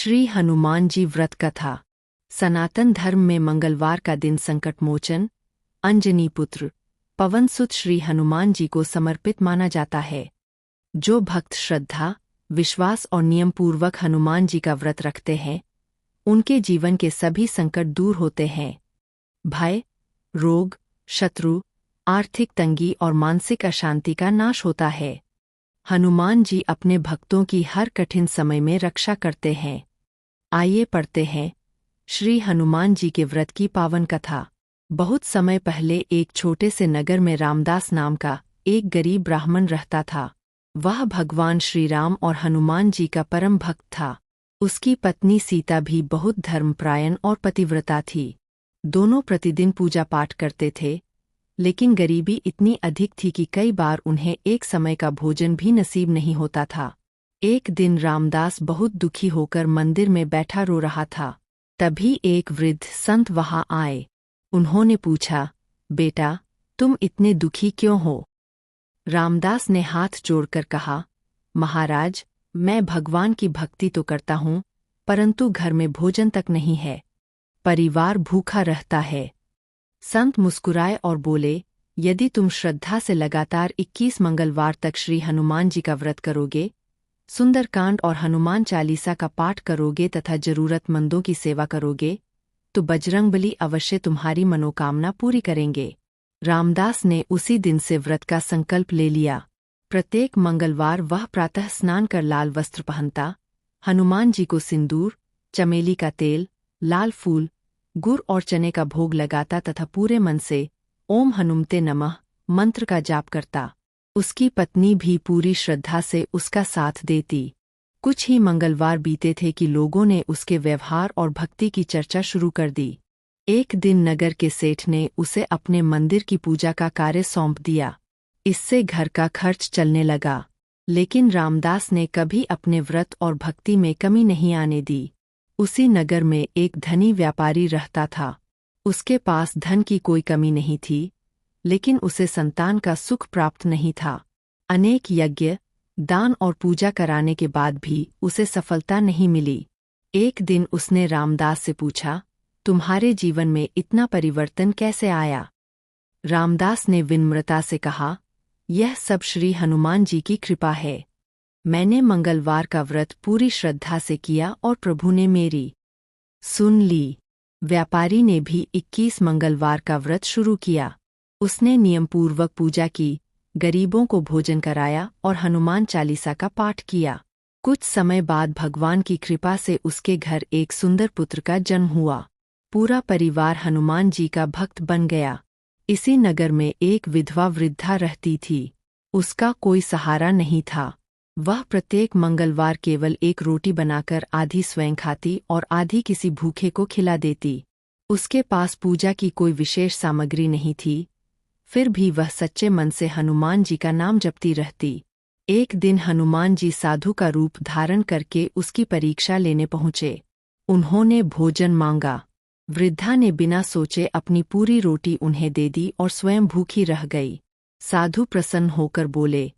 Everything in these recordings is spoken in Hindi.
श्री हनुमान जी व्रत कथा। सनातन धर्म में मंगलवार का दिन संकटमोचन, अंजनी पुत्र, पवन सुत श्री हनुमान जी को समर्पित माना जाता है। जो भक्त श्रद्धा, विश्वास और नियम पूर्वक हनुमान जी का व्रत रखते हैं, उनके जीवन के सभी संकट दूर होते हैं। भय, रोग, शत्रु, आर्थिक तंगी और मानसिक अशांति का नाश होता है। हनुमान जी अपने भक्तों की हर कठिन समय में रक्षा करते हैं। आइए पढ़ते हैं श्री हनुमान जी के व्रत की पावन कथा। बहुत समय पहले एक छोटे से नगर में रामदास नाम का एक गरीब ब्राह्मण रहता था। वह भगवान श्री राम और हनुमान जी का परम भक्त था। उसकी पत्नी सीता भी बहुत धर्मपरायण और पतिव्रता थी। दोनों प्रतिदिन पूजा पाठ करते थे, लेकिन गरीबी इतनी अधिक थी कि कई बार उन्हें एक समय का भोजन भी नसीब नहीं होता था। एक दिन रामदास बहुत दुखी होकर मंदिर में बैठा रो रहा था। तभी एक वृद्ध संत वहां आए। उन्होंने पूछा, बेटा, तुम इतने दुखी क्यों हो? रामदास ने हाथ जोड़कर कहा, महाराज, मैं भगवान की भक्ति तो करता हूँ, परंतु घर में भोजन तक नहीं है। परिवार भूखा रहता है। संत मुस्कुराए और बोले, यदि तुम श्रद्धा से लगातार 21 मंगलवार तक श्री हनुमान जी का व्रत करोगे, सुंदरकांड और हनुमान चालीसा का पाठ करोगे तथा जरूरतमंदों की सेवा करोगे, तो बजरंगबली अवश्य तुम्हारी मनोकामना पूरी करेंगे। रामदास ने उसी दिन से व्रत का संकल्प ले लिया। प्रत्येक मंगलवार वह प्रातः स्नान कर लाल वस्त्र पहनता, हनुमान जी को सिंदूर, चमेली का तेल, लाल फूल, गुड़ और चने का भोग लगाता तथा पूरे मन से ओम हनुमते नमः मंत्र का जाप करता। उसकी पत्नी भी पूरी श्रद्धा से उसका साथ देती। कुछ ही मंगलवार बीते थे कि लोगों ने उसके व्यवहार और भक्ति की चर्चा शुरू कर दी। एक दिन नगर के सेठ ने उसे अपने मंदिर की पूजा का कार्य सौंप दिया। इससे घर का खर्च चलने लगा। लेकिन रामदास ने कभी अपने व्रत और भक्ति में कमी नहीं आने दी। उसी नगर में एक धनी व्यापारी रहता था। उसके पास धन की कोई कमी नहीं थी, लेकिन उसे संतान का सुख प्राप्त नहीं था। अनेक यज्ञ, दान और पूजा कराने के बाद भी उसे सफलता नहीं मिली। एक दिन उसने रामदास से पूछा, तुम्हारे जीवन में इतना परिवर्तन कैसे आया? रामदास ने विनम्रता से कहा, यह सब श्री हनुमान जी की कृपा है। मैंने मंगलवार का व्रत पूरी श्रद्धा से किया और प्रभु ने मेरी सुन ली। व्यापारी ने भी 21 मंगलवार का व्रत शुरू किया। उसने नियमपूर्वक पूजा की, गरीबों को भोजन कराया और हनुमान चालीसा का पाठ किया। कुछ समय बाद भगवान की कृपा से उसके घर एक सुंदर पुत्र का जन्म हुआ। पूरा परिवार हनुमान जी का भक्त बन गया। इसी नगर में एक विधवा वृद्धा रहती थी। उसका कोई सहारा नहीं था। वह प्रत्येक मंगलवार केवल एक रोटी बनाकर आधी स्वयं खाती और आधी किसी भूखे को खिला देती। उसके पास पूजा की कोई विशेष सामग्री नहीं थी, फिर भी वह सच्चे मन से हनुमान जी का नाम जपती रहती। एक दिन हनुमान जी साधु का रूप धारण करके उसकी परीक्षा लेने पहुँचे। उन्होंने भोजन मांगा। वृद्धा ने बिना सोचे अपनी पूरी रोटी उन्हें दे दी और स्वयं भूखी रह गई। साधु प्रसन्न होकर बोले,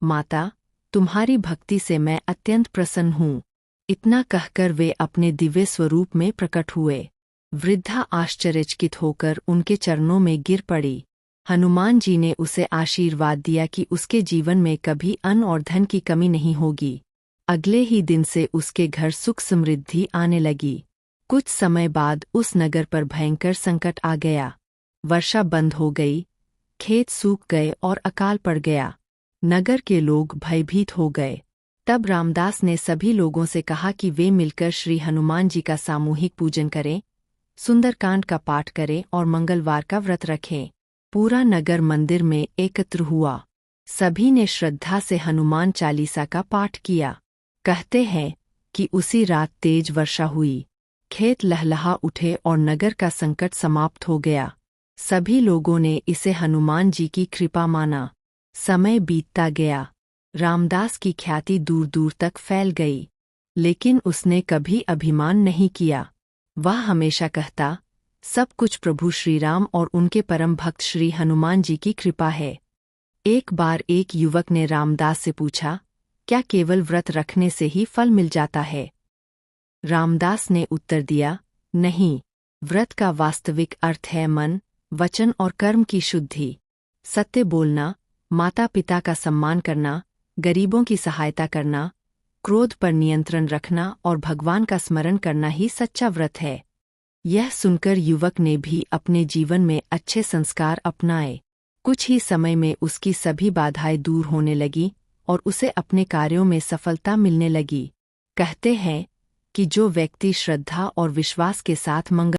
माता, तुम्हारी भक्ति से मैं अत्यंत प्रसन्न हूँ। इतना कहकर वे अपने दिव्य स्वरूप में प्रकट हुए। वृद्धा आश्चर्यचकित होकर उनके चरणों में गिर पड़ी। हनुमान जी ने उसे आशीर्वाद दिया कि उसके जीवन में कभी अन्न और धन की कमी नहीं होगी। अगले ही दिन से उसके घर सुख समृद्धि आने लगी। कुछ समय बाद उस नगर पर भयंकर संकट आ गया। वर्षा बंद हो गई, खेत सूख गए और अकाल पड़ गया। नगर के लोग भयभीत हो गए। तब रामदास ने सभी लोगों से कहा कि वे मिलकर श्री हनुमान जी का सामूहिक पूजन करें, सुंदरकांड का पाठ करें और मंगलवार का व्रत रखें। पूरा नगर मंदिर में एकत्र हुआ। सभी ने श्रद्धा से हनुमान चालीसा का पाठ किया। कहते हैं कि उसी रात तेज वर्षा हुई। खेत लहलहा उठे और नगर का संकट समाप्त हो गया। सभी लोगों ने इसे हनुमान जी की कृपा माना। समय बीतता गया। रामदास की ख्याति दूर दूर तक फैल गई, लेकिन उसने कभी अभिमान नहीं किया। वह हमेशा कहता, सब कुछ प्रभु श्री राम और उनके परम भक्त श्री हनुमान जी की कृपा है। एक बार एक युवक ने रामदास से पूछा, क्या केवल व्रत रखने से ही फल मिल जाता है? रामदास ने उत्तर दिया, नहीं, व्रत का वास्तविक अर्थ है मन, वचन और कर्म की शुद्धि। सत्य बोलना, माता पिता का सम्मान करना, गरीबों की सहायता करना, क्रोध पर नियंत्रण रखना और भगवान का स्मरण करना ही सच्चा व्रत है। यह सुनकर युवक ने भी अपने जीवन में अच्छे संस्कार अपनाए। कुछ ही समय में उसकी सभी बाधाएं दूर होने लगी और उसे अपने कार्यों में सफलता मिलने लगी। कहते हैं कि जो व्यक्ति श्रद्धा और विश्वास के साथ मंगल